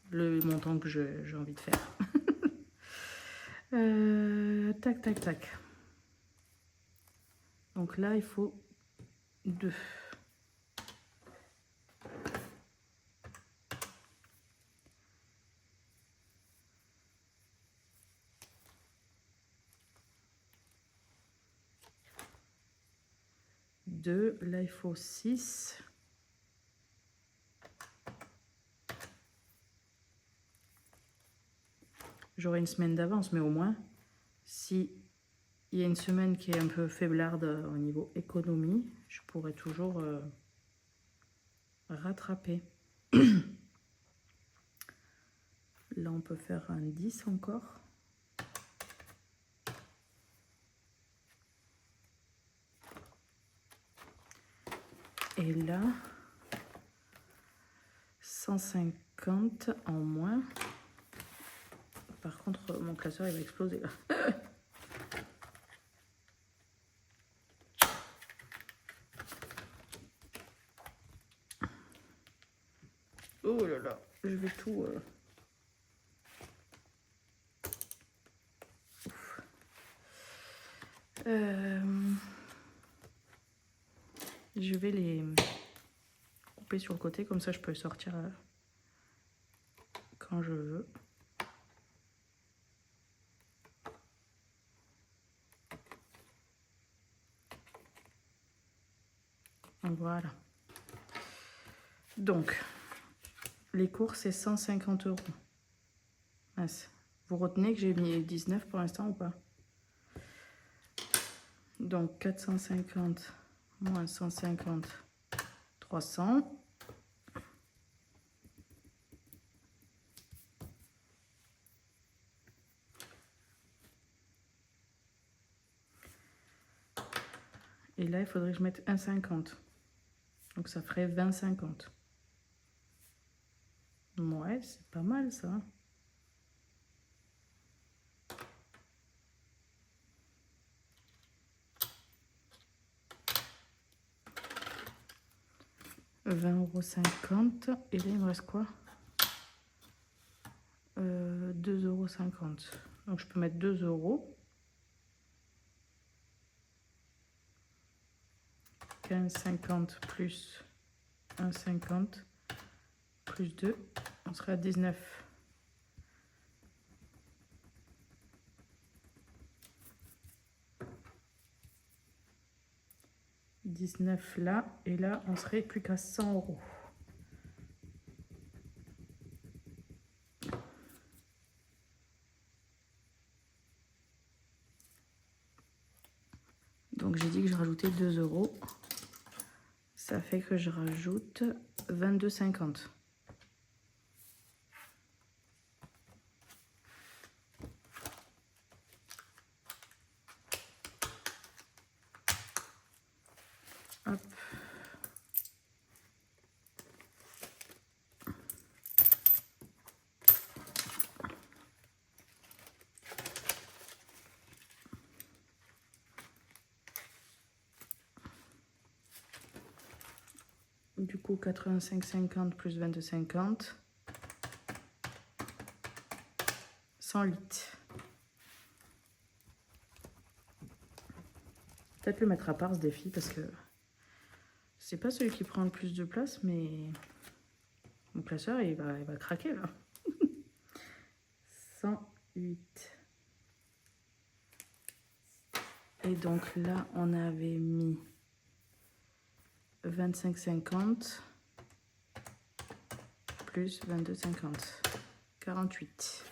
le montant que j'ai envie de faire. Tac, tac, tac. Donc là, il faut 2. Là, il faut 6. J'aurai une semaine d'avance, mais au moins, si il y a une semaine qui est un peu faiblarde au niveau économie, je pourrais toujours rattraper. Là, on peut faire un 10 encore. Et là, 150 en moins. Par contre, mon classeur, il va exploser là. Oh là là, je vais tout... je vais les couper sur le côté, comme ça je peux sortir quand je veux. Voilà. Donc, les courses, c'est 150 €. Mince. Vous retenez que j'ai mis 19 pour l'instant ou pas? Donc, 450 moins 150, 300. Et là, il faudrait que je mette 1,50. Donc ça ferait 20,50. Ouais, c'est pas mal ça. €20,50. Et là, il me reste quoi? 2,50 €. Donc je peux mettre 2 €. 15,50 plus 1,50 plus 2, on sera à 19. Là, et là, on serait plus qu'à 100 €. Donc j'ai dit que je rajoutais 2 €. Ça fait que je rajoute 22,50. Hop. Du coup, 85,50 plus 22,50. 108. Peut-être le mettre à part ce défi parce que c'est pas celui qui prend le plus de place, mais mon classeur il va craquer là. 108. Et donc là, on avait mis 25,50 plus 22,50. 48.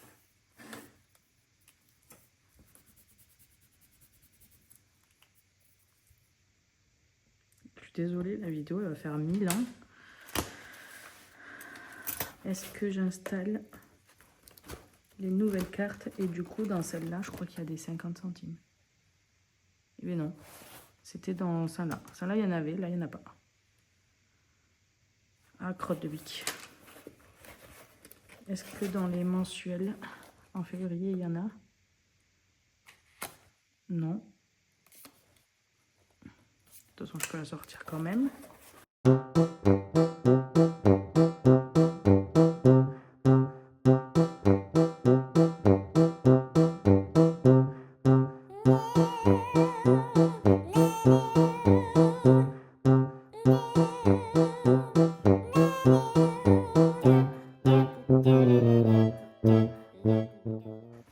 Je suis désolée, la vidéo elle va faire 1000 ans. Est-ce que j'installe les nouvelles cartes? Et du coup, dans celle-là, je crois qu'il y a des 50 centimes. Mais non, c'était dans celle-là. Celle-là, il y en avait, là, il n'y en a pas. Ah, crotte de bique. Est-ce que dans les mensuels, en février, il y en a? Non. De toute façon, je peux la sortir quand même.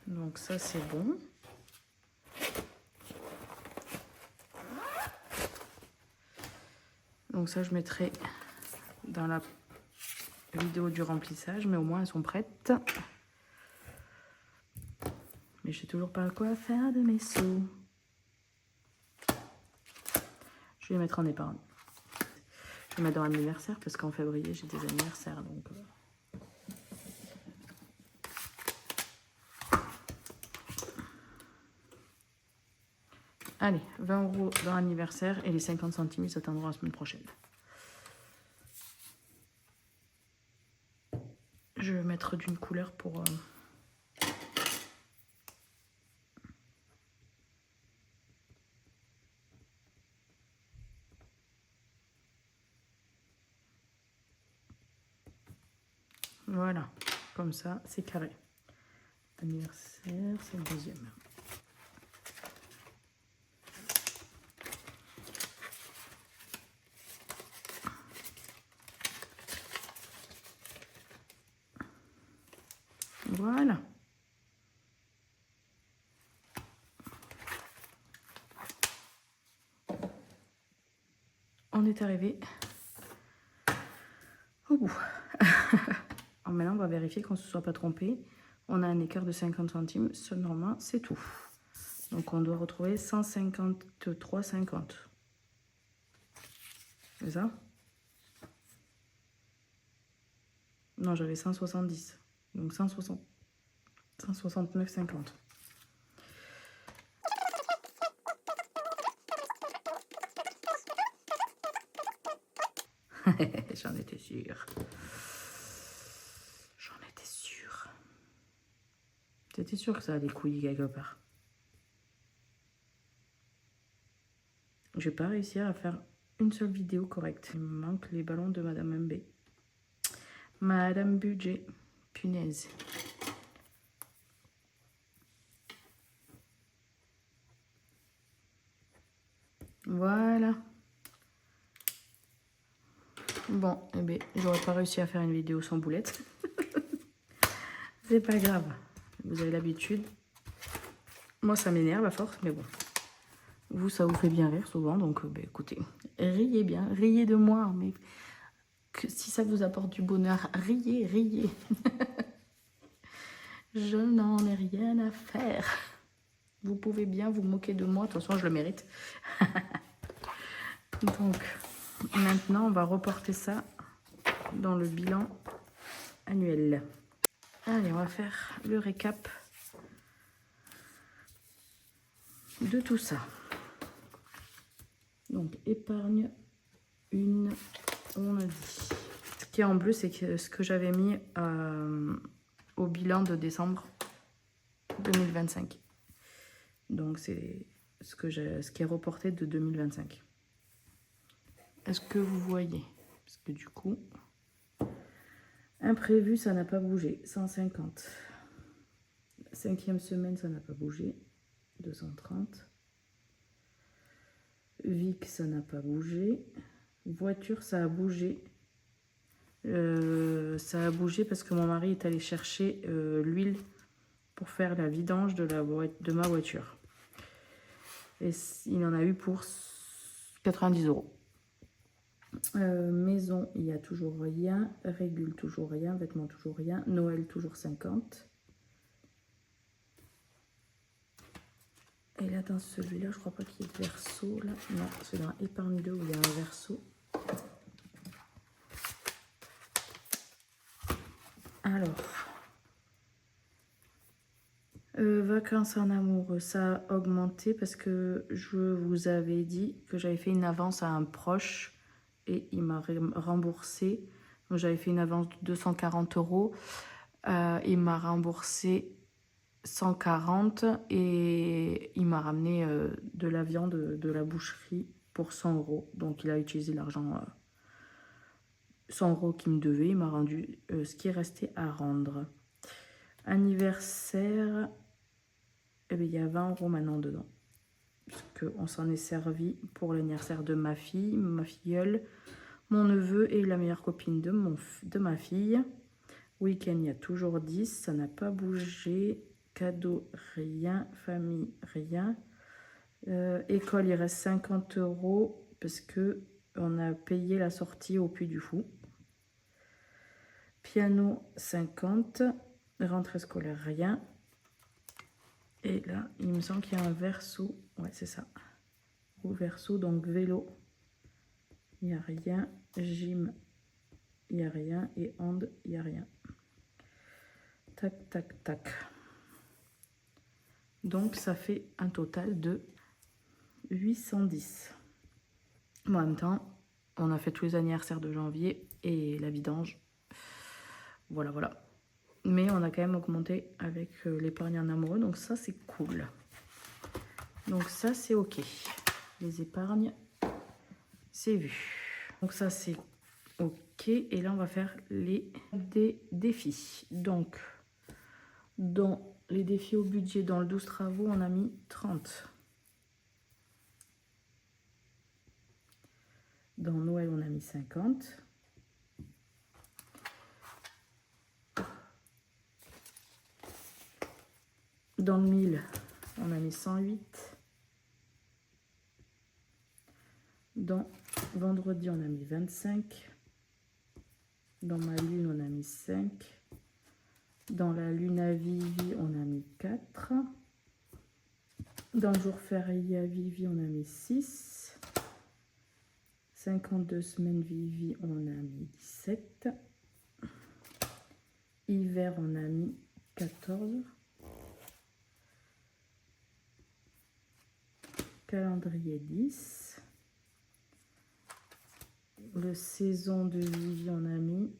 Donc ça, c'est bon. Donc ça, je mettrai dans la vidéo du remplissage, mais au moins elles sont prêtes. Mais je sais toujours pas quoi faire de mes sous. Je vais les mettre en épargne. Je vais mettre dans l'anniversaire parce qu'en février j'ai des anniversaires, donc. Allez, 20 € dans l'anniversaire et les 50 centimes ils s'attendront la semaine prochaine. Je vais mettre d'une couleur pour... Voilà, comme ça, c'est carré. Anniversaire, c'est le deuxième. Voilà. On est arrivé au bout. Alors maintenant, on va vérifier qu'on ne se soit pas trompé. On a un écart de 50 centimes. Normalement, c'est tout. Donc, on doit retrouver 153,50. C'est ça? Non, j'avais 170. Donc, 169,50. J'en étais sûre. J'en étais sûre. J'étais sûre que ça allait couiller quelque part. Je n'ai pas réussi à faire une seule vidéo correcte. Il me manque les ballons de Madame MB. Madame Budget. Punaise. Voilà. Bon, eh bien, j'aurais pas réussi à faire une vidéo sans boulette. C'est pas grave. Vous avez l'habitude. Moi, ça m'énerve à force, mais bon. Vous, ça vous fait bien rire souvent, donc ben, écoutez, riez bien, riez de moi, mais que si ça vous apporte du bonheur, riez, riez. Je n'en ai rien à faire. Vous pouvez bien vous moquer de moi, de toute façon, je le mérite. Donc, maintenant, on va reporter ça dans le bilan annuel. Allez, on va faire le récap de tout ça. Donc, épargne, une, on a dit. Ce qui est en bleu, c'est que ce que j'avais mis au bilan de décembre 2025. Donc, c'est ce qui est reporté de 2025. Est-ce que vous voyez? Parce que du coup, imprévu, ça n'a pas bougé. 150. 5e semaine, ça n'a pas bougé. 230. Vic, ça n'a pas bougé. Voiture, ça a bougé. Ça a bougé parce que mon mari est allé chercher l'huile pour faire la vidange de ma voiture. Et il en a eu pour 90 €. Maison, il n'y a toujours rien. Régule, toujours rien. Vêtements, toujours rien. Noël, toujours 50. Et là, dans celui-là, je crois pas qu'il y ait de verso. Là. Non, c'est dans épargne 2 où il y a un verso. Alors, vacances en amour, ça a augmenté parce que je vous avais dit que j'avais fait une avance à un proche et il m'a remboursé. Donc, j'avais fait une avance de 240 €. Il m'a remboursé 140 et il m'a ramené de la viande de la boucherie pour 100 €. Donc, il a utilisé l'argent 100 € qu'il me devait. Il m'a rendu ce qui est resté à rendre. Anniversaire, eh bien, il y a 20 € maintenant dedans. Parce qu'on s'en est servi pour l'anniversaire de ma fille, ma filleule, mon neveu et la meilleure copine de ma fille. Week-end, il y a toujours 10, ça n'a pas bougé. Cadeau, rien. Famille, rien. École, il reste 50 € parce que on a payé la sortie au Puy du Fou. Piano, 50. Rentrée scolaire, rien. Et là, il me semble qu'il y a un verso. Ouais, c'est ça. Au verso, donc vélo, il n'y a rien. Gym, il n'y a rien. Et hand, il n'y a rien. Tac, tac, tac. Donc, ça fait un total de 810. Bon, en même temps, on a fait tous les anniversaires de janvier et la vidange. Voilà, voilà. Mais on a quand même augmenté avec l'épargne en amoureux. Donc, ça, c'est cool. Donc, ça, c'est OK. Les épargnes, c'est vu. Donc, ça, c'est OK. Et là, on va faire les défis. Donc, dans les défis au budget, dans le 12 travaux, on a mis 30. Dans Noël, on a mis 50. Dans le 1000, on a mis 108. Dans vendredi, on a mis 25. Dans ma lune, on a mis 5. Dans la lune à Vivi, on a mis 4. Dans le jour férié à Vivi, on a mis 6. 52 semaines Vivi, on a mis 17. Hiver, on a mis 14. Calendrier 10. Le saison de Vivi, on a mis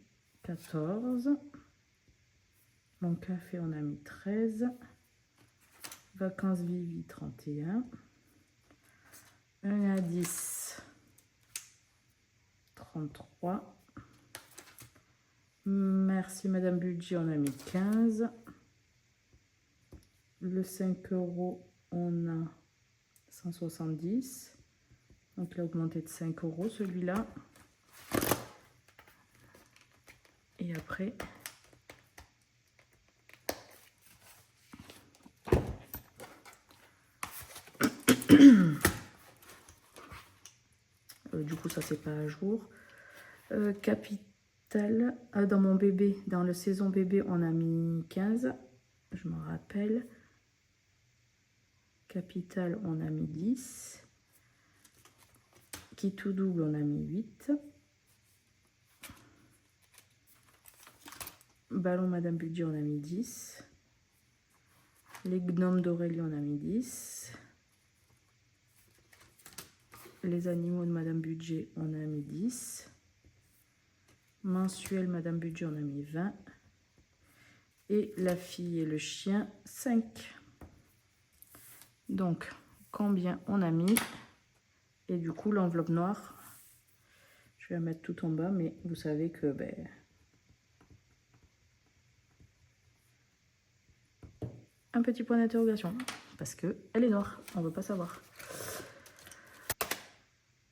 14. Mon café, on a mis 13. Vacances Vivi, 31. 1 à 10, 33. Merci Madame Budget, on a mis 15. Le 5 €, on a 170. Donc il a augmenté de 5 € celui-là. Et après, du coup ça c'est pas à jour. Capital, dans mon bébé, dans le saison bébé, on a mis 15. Je me rappelle. Capital, on a mis 10. Qui tout double, on a mis 8. Ballon Madame Budget, on a mis 10. Les gnomes d'Aurélie, on a mis 10. Les animaux de Madame Budget, on a mis 10. Mensuel Madame Budget, on a mis 20. Et la fille et le chien, 5. Donc, combien on a mis? Et du coup, l'enveloppe noire, je vais la mettre tout en bas, mais vous savez que... un petit point d'interrogation, parce que elle est noire, on ne veut pas savoir.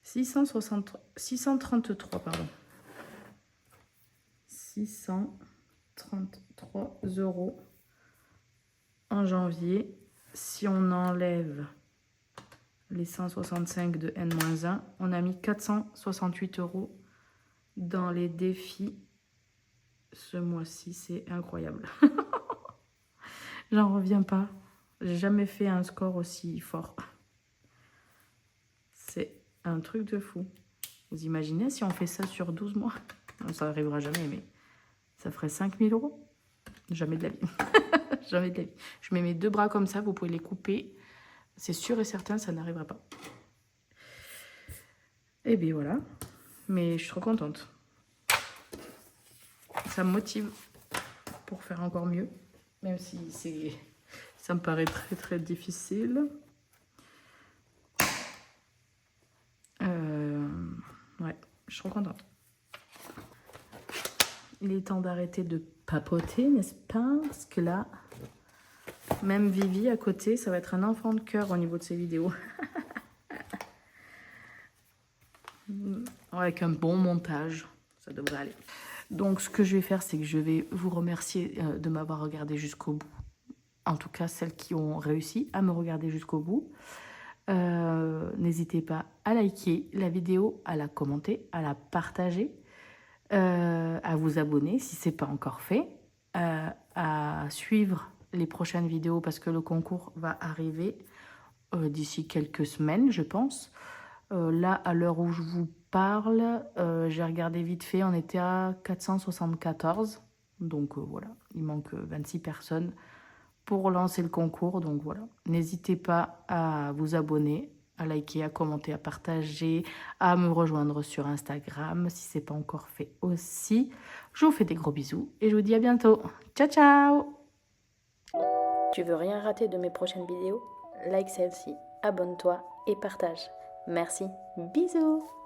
633, pardon. 633 € en janvier. Si on enlève les 165 de N-1, on a mis 468 € dans les défis ce mois-ci. C'est incroyable. J'en reviens pas. J'ai jamais fait un score aussi fort. C'est un truc de fou. Vous imaginez si on fait ça sur 12 mois? Ça n'arrivera jamais, mais ça ferait 5 000 €. Jamais de la vie. Jamais de la vie. Je mets mes deux bras comme ça, vous pouvez les couper. C'est sûr et certain, ça n'arrivera pas. Et bien voilà. Mais je suis trop contente. Ça me motive pour faire encore mieux. Même si ça me paraît très très difficile. Ouais, je suis trop contente. Il est temps d'arrêter de papoter, n'est-ce pas? Parce que là, même Vivi à côté, ça va être un enfant de cœur au niveau de ses vidéos. Avec un bon montage, ça devrait aller. Donc ce que je vais faire, c'est que je vais vous remercier de m'avoir regardé jusqu'au bout. En tout cas, celles qui ont réussi à me regarder jusqu'au bout. N'hésitez pas à liker la vidéo, à la commenter, à la partager, à vous abonner si ce n'est pas encore fait, à suivre les prochaines vidéos parce que le concours va arriver d'ici quelques semaines, je pense. Là, à l'heure où je vous parle, j'ai regardé vite fait, on était à 474. Donc voilà, il manque 26 personnes pour lancer le concours. Donc voilà, n'hésitez pas à vous abonner, à liker, à commenter, à partager, à me rejoindre sur Instagram si ce n'est pas encore fait aussi. Je vous fais des gros bisous et je vous dis à bientôt. Ciao, ciao! Tu veux rien rater de mes prochaines vidéos? Like celle-ci, abonne-toi et partage. Merci. Bisous!